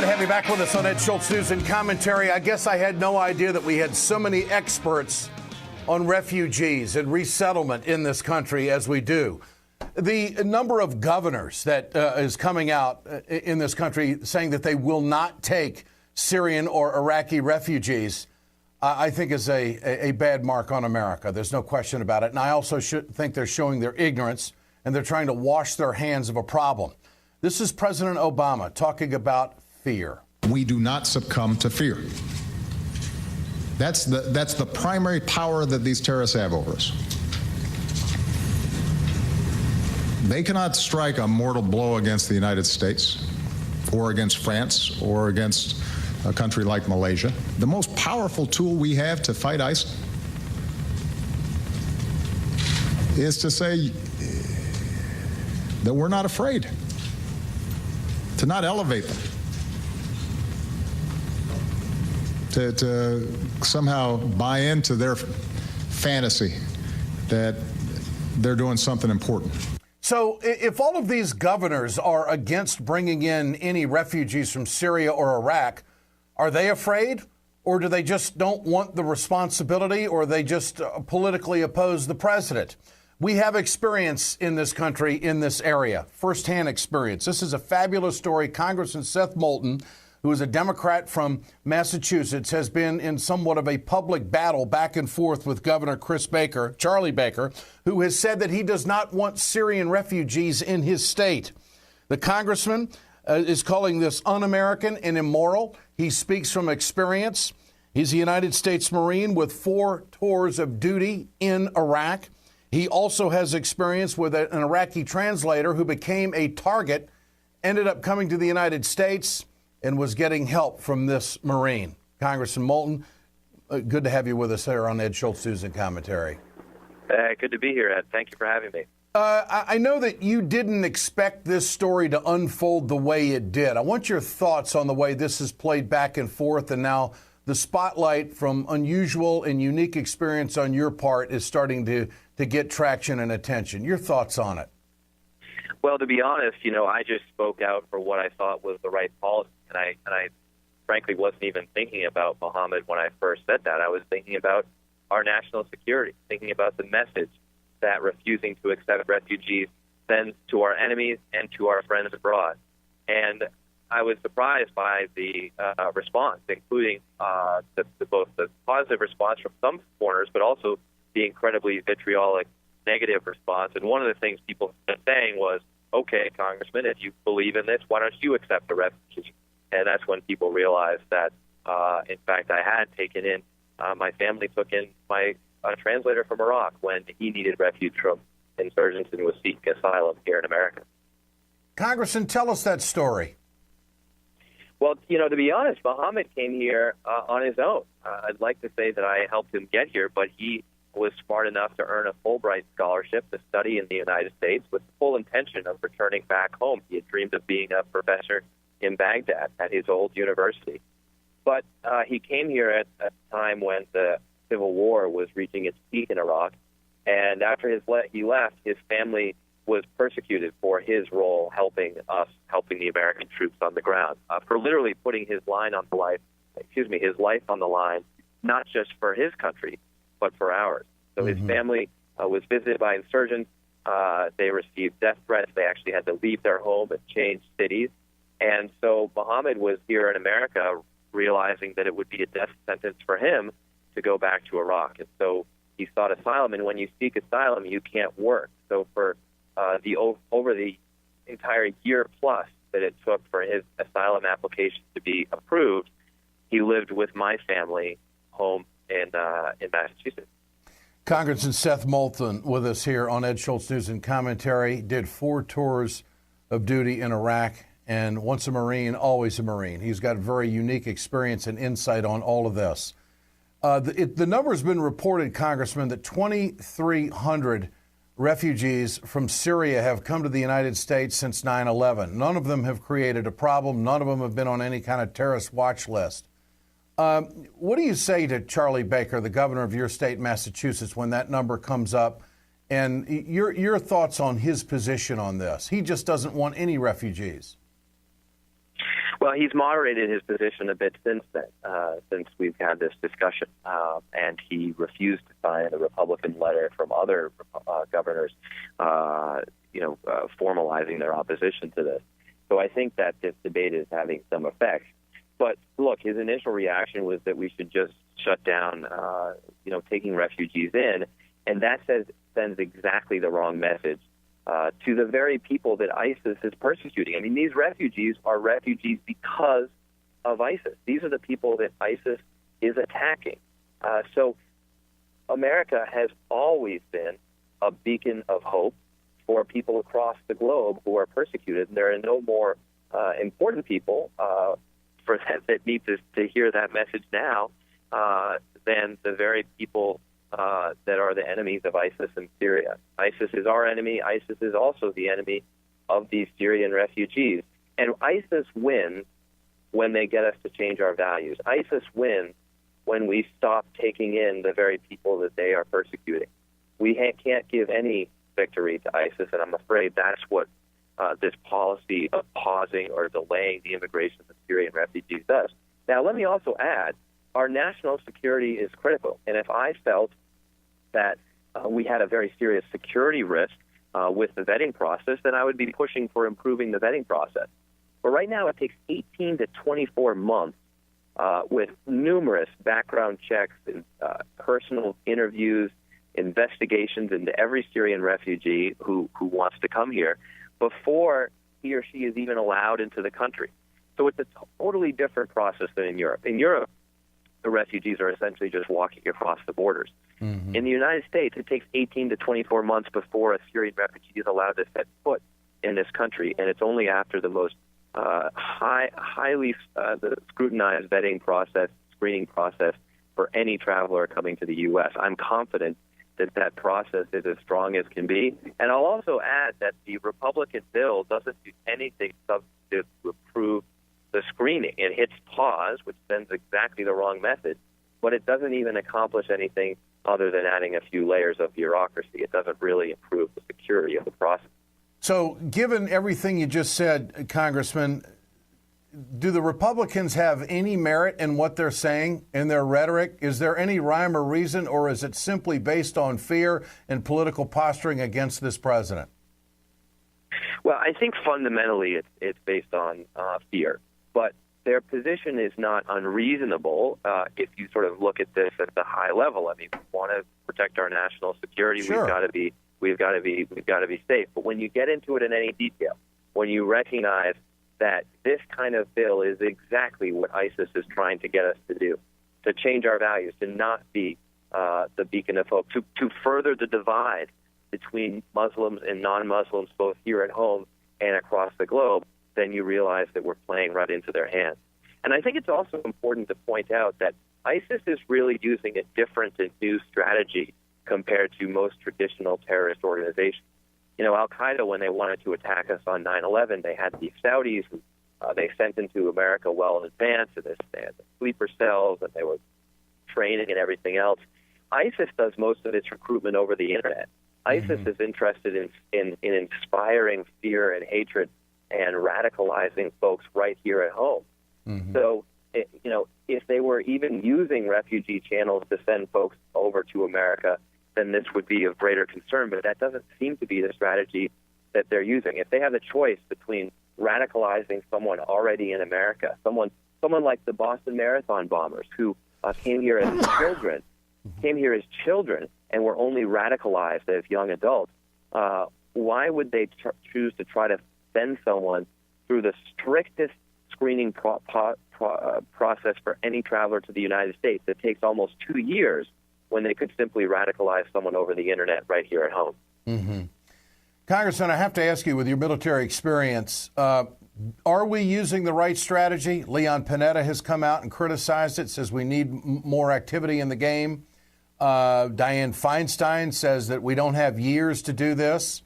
to have you back with us on Ed Schultz News and Commentary. I guess I had no idea that we had so many experts on refugees and resettlement in this country as we do. The number of governors that is coming out in this country saying that they will not take Syrian or Iraqi refugees, I think is a bad mark on America. There's no question about it. And I also think they're showing their ignorance and they're trying to wash their hands of a problem. This is President Obama talking about fear. We do not succumb to fear. That's the primary power that these terrorists have over us. They cannot strike a mortal blow against the United States or against France or against a country like Malaysia. The most powerful tool we have to fight ISIL is to say that we're not afraid, to not elevate them, to somehow buy into their fantasy that they're doing something important. So if all of these governors are against bringing in any refugees from Syria or Iraq, are they afraid, or do they just don't want the responsibility, or they just politically oppose the president? We have experience in this country in this area, firsthand experience. This is a fabulous story. Congressman Seth Moulton, who is a Democrat from Massachusetts, has been in somewhat of a public battle back and forth with Governor Charlie Baker, who has said that he does not want Syrian refugees in his state. The congressman is calling this un-American and immoral. He speaks from experience. He's a United States Marine with 4 tours of duty in Iraq. He also has experience with an Iraqi translator who became a target, ended up coming to the United States, and was getting help from this Marine. Congressman Moulton, good to have you with us here on Ed Schultz News and Commentary. Good to be here, Ed. Thank you for having me. I know that you didn't expect this story to unfold the way it did. I want your thoughts on the way this has played back and forth, and now the spotlight from unusual and unique experience on your part is starting to get traction and attention. Your thoughts on it? Well, to be honest, I just spoke out for what I thought was the right policy, and I frankly wasn't even thinking about Mohammed when I first said that. I was thinking about our national security, thinking about the message that refusing to accept refugees sends to our enemies and to our friends abroad. And I was surprised by the response, including both the positive response from some corners, but also the incredibly vitriolic negative response. And one of the things people were saying was, okay, Congressman, if you believe in this, why don't you accept a refugee? And that's when people realized that, in fact, I had taken in, my family took in my translator from Iraq when he needed refuge from insurgents and was seeking asylum here in America. Congressman, tell us that story. Well, to be honest, Mohammed came here on his own. I'd like to say that I helped him get here, but he was smart enough to earn a Fulbright scholarship to study in the United States with the full intention of returning back home. He had dreamed of being a professor in Baghdad at his old university. But he came here at a time when the civil war was reaching its peak in Iraq, and after he left, his family was persecuted for his role helping the American troops on the ground, for literally putting his life on the line, not just for his country, but for ours. So his family was visited by insurgents. They received death threats. They actually had to leave their home and change cities. And so Mohammed was here in America realizing that it would be a death sentence for him to go back to Iraq. And so he sought asylum. And when you seek asylum, you can't work. So for over the entire year plus that it took for his asylum application to be approved, he lived with my family home in Massachusetts. Congressman Seth Moulton with us here on Ed Schultz News and Commentary. Did 4 tours of duty in Iraq, and once a Marine, always a Marine. He's got very unique experience and insight on all of this. The number has been reported, Congressman, that 2,300 refugees from Syria have come to the United States since 9/11. None of them have created a problem. None of them have been on any kind of terrorist watch list. What do you say to Charlie Baker, the governor of your state, Massachusetts, when that number comes up? And your thoughts on his position on this? He just doesn't want any refugees. Well, he's moderated his position a bit since then, since we've had this discussion, and he refused to sign a Republican letter from other governors, formalizing their opposition to this. So I think that this debate is having some effect. But look, his initial reaction was that we should just shut down, taking refugees in, and that sends exactly the wrong message to the very people that ISIS is persecuting. I mean, these refugees are refugees because of ISIS. These are the people that ISIS is attacking. So America has always been a beacon of hope for people across the globe who are persecuted. And there are no more important people for that need to hear that message now than the very people that are the enemies of ISIS in Syria. ISIS is our enemy. ISIS is also the enemy of these Syrian refugees. And ISIS wins when they get us to change our values. ISIS wins when we stop taking in the very people that they are persecuting. We can't give any victory to ISIS, and I'm afraid that's what this policy of pausing or delaying the immigration of Syrian refugees does. Now, let me also add, our national security is critical. And if I felt that we had a very serious security risk with the vetting process, then I would be pushing for improving the vetting process. But right now it takes 18 to 24 months with numerous background checks and personal interviews, investigations into every Syrian refugee who wants to come here before he or she is even allowed into the country. So it's a totally different process than in Europe. In Europe, the refugees are essentially just walking across the borders. Mm-hmm. In the United States, it takes 18 to 24 months before a Syrian refugee is allowed to set foot in this country, and it's only after the most highly scrutinized vetting process, screening process for any traveler coming to the U.S. I'm confident that process is as strong as can be. And I'll also add that the Republican bill doesn't do anything substantive to improve the screening. It hits pause, which sends exactly the wrong message, but it doesn't even accomplish anything other than adding a few layers of bureaucracy. It doesn't really improve the security of the process. So given everything you just said, Congressman, do the Republicans have any merit in what they're saying, in their rhetoric? Is there any rhyme or reason, or is it simply based on fear and political posturing against this president? Well, I think fundamentally it's based on fear. But their position is not unreasonable if you sort of look at this at the high level. I mean, we want to protect our national security. Sure. We've got to be safe. But when you get into it in any detail, when you recognize that this kind of bill is exactly what ISIS is trying to get us to do, to change our values, to not be the beacon of hope, to further the divide between Muslims and non-Muslims, both here at home and across the globe, then you realize that we're playing right into their hands. And I think it's also important to point out that ISIS is really using a different and new strategy compared to most traditional terrorist organizations. You know, Al-Qaeda, when they wanted to attack us on 9/11, they had the Saudis who they sent into America well in advance, and they had the sleeper cells, and they were training and everything else. ISIS does most of its recruitment over the Internet. ISIS is interested in inspiring fear and hatred and radicalizing folks right here at home. Mm-hmm. So, if they were even using refugee channels to send folks over to America, then this would be of greater concern. But that doesn't seem to be the strategy that they're using. If they have a choice between radicalizing someone already in America, someone like the Boston Marathon bombers who came here as children, and were only radicalized as young adults, why would they choose to try to send someone through the strictest screening process for any traveler to the United States that takes almost 2 years when they could simply radicalize someone over the Internet right here at home? Mm-hmm. Congressman, I have to ask you, with your military experience, are we using the right strategy? Leon Panetta has come out and criticized it, says we need more activity in the game. Dianne Feinstein says that we don't have years to do this.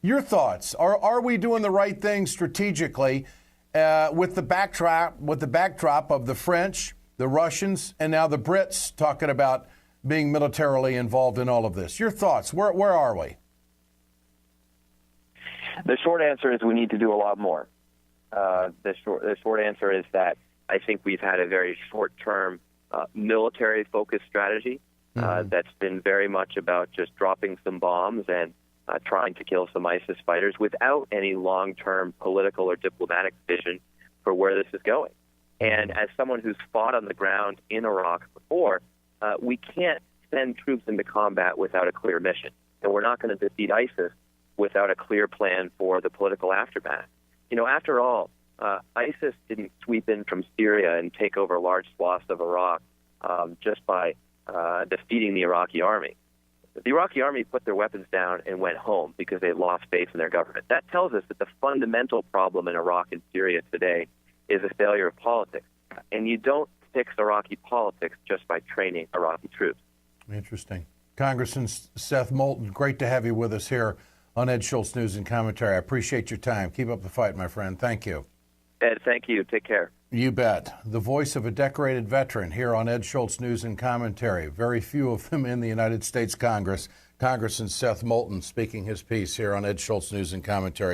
Your thoughts? Are we doing the right thing strategically with the backdrop of the French, the Russians, and now the Brits talking about being militarily involved in all of this? Your thoughts? Where are we? The short answer is we need to do a lot more. The short answer is that I think we've had a very short-term military-focused strategy that's been very much about just dropping some bombs and trying to kill some ISIS fighters without any long-term political or diplomatic vision for where this is going. And as someone who's fought on the ground in Iraq before, we can't send troops into combat without a clear mission. And we're not going to defeat ISIS without a clear plan for the political aftermath. After all, ISIS didn't sweep in from Syria and take over large swaths of Iraq just by defeating the Iraqi army. The Iraqi army put their weapons down and went home because they lost faith in their government. That tells us that the fundamental problem in Iraq and Syria today is a failure of politics. And you don't fix Iraqi politics just by training Iraqi troops. Interesting. Congressman Seth Moulton, great to have you with us here on Ed Schultz News and Commentary. I appreciate your time. Keep up the fight, my friend. Thank you. Ed, thank you. Take care. You bet. The voice of a decorated veteran here on Ed Schultz News and Commentary. Very few of them in the United States Congress. Congressman Seth Moulton speaking his piece here on Ed Schultz News and Commentary.